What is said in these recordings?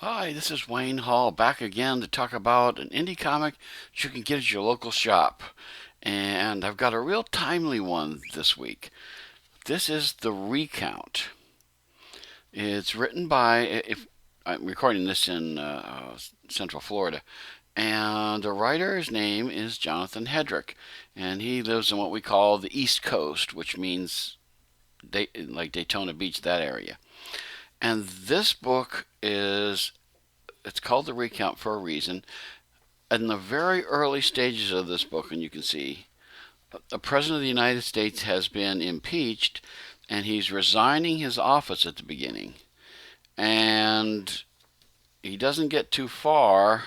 Hi, this is Wayne Hall back again to talk about an indie comic that you can get at your local shop. And I've got a real timely one this week. This is The Recount. It's written by, if I'm recording this in Central Florida, and the writer's name is Jonathan Hedrick, and he lives in what we call the East Coast, which means like Daytona Beach, that area. And this book is it's called The Recount for a reason. In the very early stages of this book, and you can see, the President of the United States has been impeached, and he's resigning his office at the beginning. And he doesn't get too far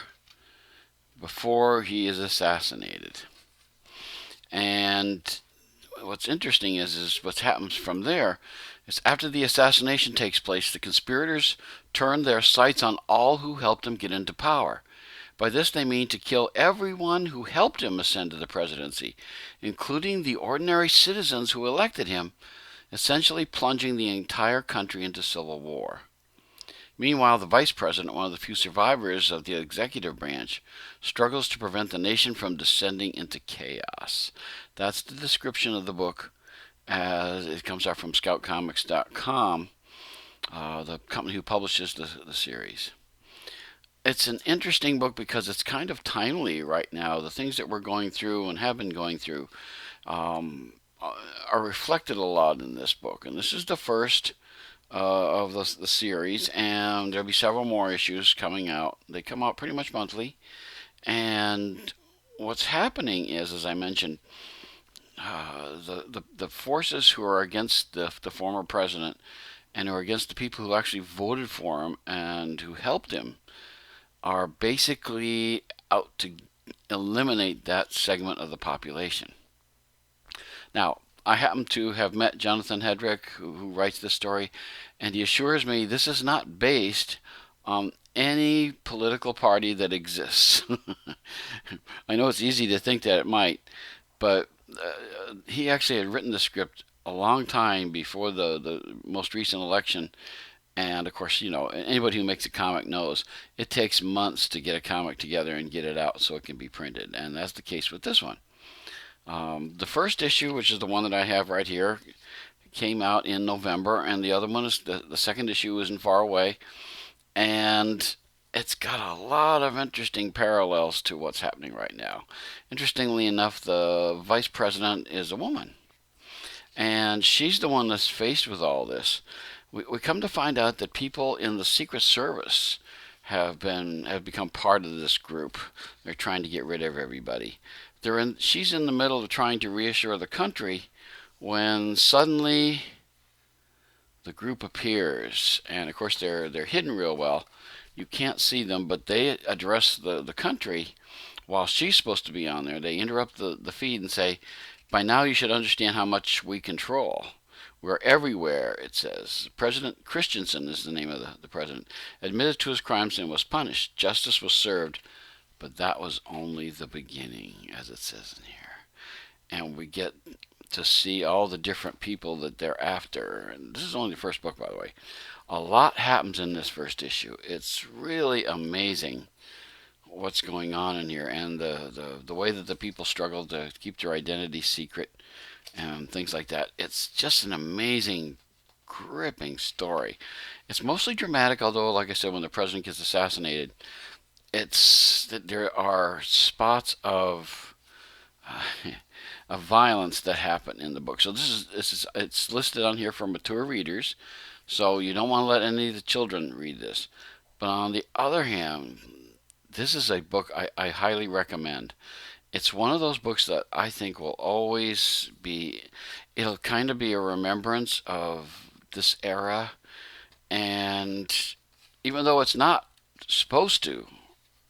before he is assassinated. And what's interesting is what happens from there. It's after the assassination takes place, the conspirators turn their sights on all who helped him get into power. By this they mean to kill everyone who helped him ascend to the presidency, including the ordinary citizens who elected him, essentially plunging the entire country into civil war. Meanwhile, the vice president, one of the few survivors of the executive branch, struggles to prevent the nation from descending into chaos. That's the description of the book as it comes out from scoutcomics.com, the company who publishes the series. It's an interesting book because it's kind of timely right now. The things that we're going through and have been going through um, are reflected a lot in this book. And this is the first of the series, and there'll be several more issues coming out. They come out pretty much monthly. And what's happening is, as I mentioned, the forces who are against the former president and who are against the people who actually voted for him and who helped him are basically out to eliminate that segment of the population. Now, I happen to have met Jonathan Hedrick, who writes this story, and he assures me this is not based on any political party that exists. I know it's easy to think that it might, but he actually had written the script a long time before the most recent election. And of course, anybody who makes a comic knows it takes months to get a comic together and get it out so it can be printed. And that's the case with this one. The first issue, which is the one that I have right here, came out in November, and the other one is the second issue isn't far away. And it's got a lot of interesting parallels to what's happening right now. Interestingly enough, the vice president is a woman, and she's the one that's faced with all this. We come to find out that people in the Secret Service have become part of this group. They're trying to get rid of everybody. She's in the middle of trying to reassure the country when suddenly the group appears, and of course they're hidden real well. You can't see them, but they address the country while she's supposed to be on there. They interrupt the feed and say, "By now you should understand how much we control. We're everywhere," it says. President Christensen is the name of the president, admitted to his crimes and was punished. Justice was served, but that was only the beginning, as it says in here. And we get to see all the different people that they're after. And this is only the first book, by the way. A lot happens in this first issue. It's really amazing what's going on in here, and the way that the people struggle to keep their identity secret and things like that. It's just an amazing, gripping story. It's mostly dramatic, although, like I said, when the president gets assassinated, it's that there are spots of violence that happen in the book. So this is it's listed on here for mature readers, so you don't want to let any of the children read this. But on the other hand, this is a book I highly recommend. It's one of those books that I think will always be, it'll kind of be a remembrance of this era. And even though it's not supposed to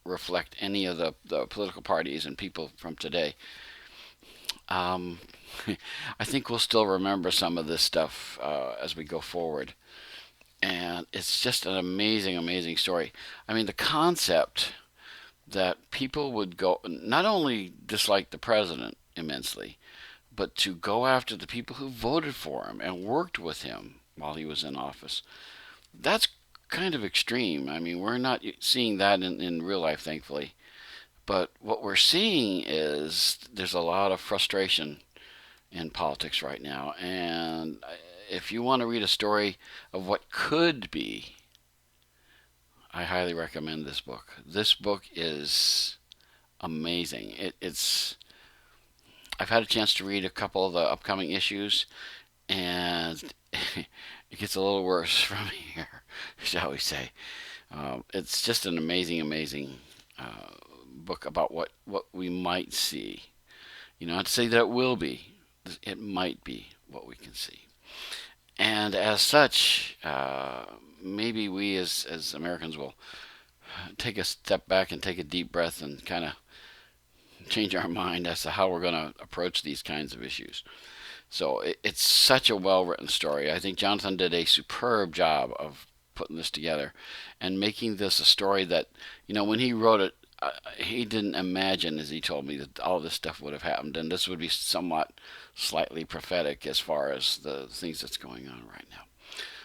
reflect any of the political parties and people from today, um, I think we'll still remember some of this stuff as we go forward. And it's just an amazing, amazing story. I mean, the concept that people would go not only dislike the president immensely, but to go after the people who voted for him and worked with him while he was in office. That's kind of extreme. I mean, we're not seeing that in real life, thankfully. But what we're seeing is there's a lot of frustration in politics right now. And if you want to read a story of what could be, I highly recommend this book. This book is amazing. It's I've had a chance to read a couple of the upcoming issues, and it gets a little worse from here, shall we say. It's just an amazing, amazing book about what we might see. Not to say that it will be. It might be what we can see. And as such, maybe we as Americans will take a step back and take a deep breath and kind of change our mind as to how we're going to approach these kinds of issues. So it's such a well written story. I think Jonathan did a superb job of putting this together and making this a story that, when he wrote it, he didn't imagine, as he told me, that all this stuff would have happened, and this would be somewhat slightly prophetic as far as the things that's going on right now.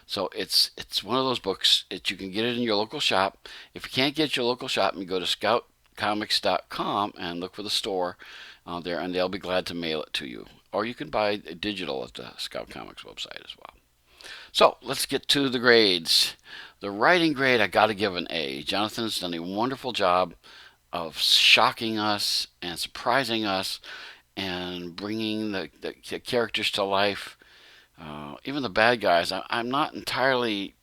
So it's one of those books that you can get it in your local shop. If you can't get your local shop, you go to scoutcomics.com and look for the store there, and they'll be glad to mail it to you. Or you can buy digital at the Scout Comics website as well. So let's get to the grades. The writing grade, I got to give an A. Jonathan's done a wonderful job of shocking us and surprising us and bringing the characters to life. Even the bad guys, I'm not entirely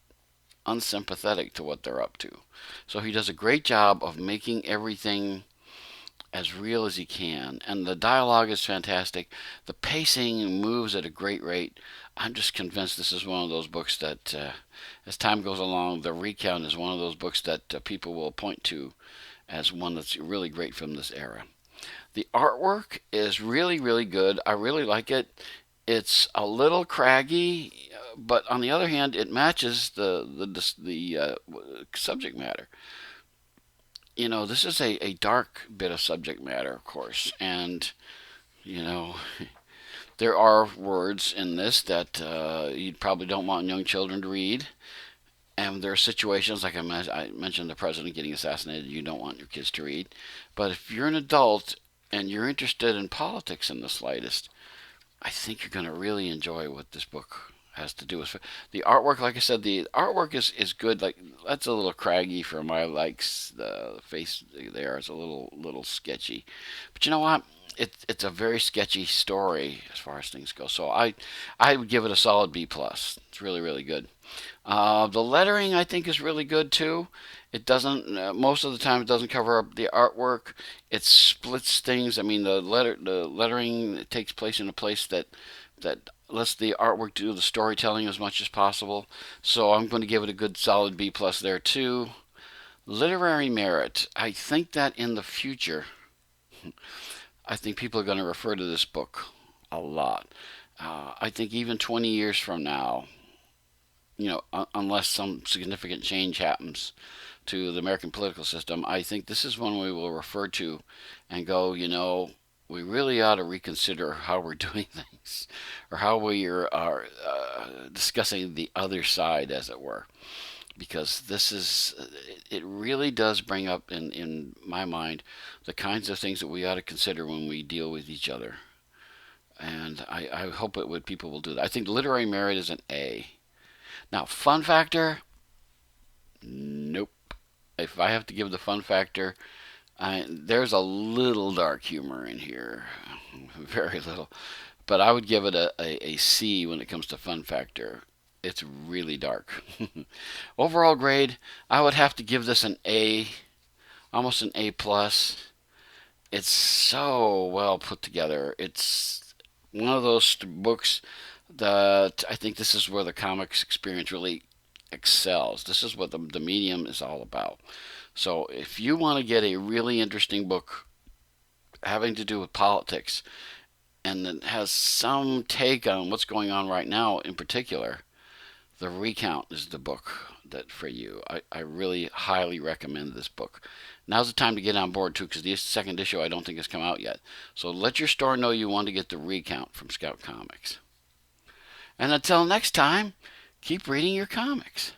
unsympathetic to what they're up to. So he does a great job of making everything as real as he can. And the dialogue is fantastic. The pacing moves at a great rate. I'm just convinced this is one of those books that, as time goes along, the Recount is one of those books that people will point to as one that's really great from this era. The artwork is really, really good. I really like it. It's a little craggy, but on the other hand, it matches the subject matter. This is a dark bit of subject matter, of course, and you know, there are words in this that you probably don't want young children to read, and there are situations like I mentioned, the president getting assassinated. You don't want your kids to read, but if you're an adult and you're interested in politics in the slightest, I think you're going to really enjoy what this book has to do with the artwork. Like I said, the artwork is good. Like, that's a little craggy for my likes. The face there is a little sketchy, but you know what? It's a very sketchy story as far as things go. So I would give it a solid B plus. It's really, really good. The lettering I think is really good too. It doesn't most of the time it doesn't cover up the artwork. It splits things. I mean, the lettering takes place in a place that lets the artwork do the storytelling as much as possible. So I'm going to give it a good solid B plus there too. Literary merit. I think that in the future, I think people are going to refer to this book a lot. I think even 20 years from now, unless some significant change happens to the American political system, I think this is one we will refer to and go, we really ought to reconsider how we're doing things or how we are discussing the other side, as it were. Because it really does bring up, in my mind, the kinds of things that we ought to consider when we deal with each other. And I hope people will do that. I think literary merit is an A. Now, fun factor, nope. If I have to give the fun factor, there's a little dark humor in here, very little. But I would give it a C when it comes to fun factor. It's really dark. Overall grade, I would have to give this an A, almost an A plus. It's so well put together. It's one of those books that I think this is where the comics experience really excels. This is what the medium is all about. So if you want to get a really interesting book having to do with politics and that has some take on what's going on right now in particular, The Recount is the book that for you. I really highly recommend this book. Now's the time to get on board too, because the second issue I don't think has come out yet. So let your store know you want to get The Recount from Scout Comics. And until next time, keep reading your comics.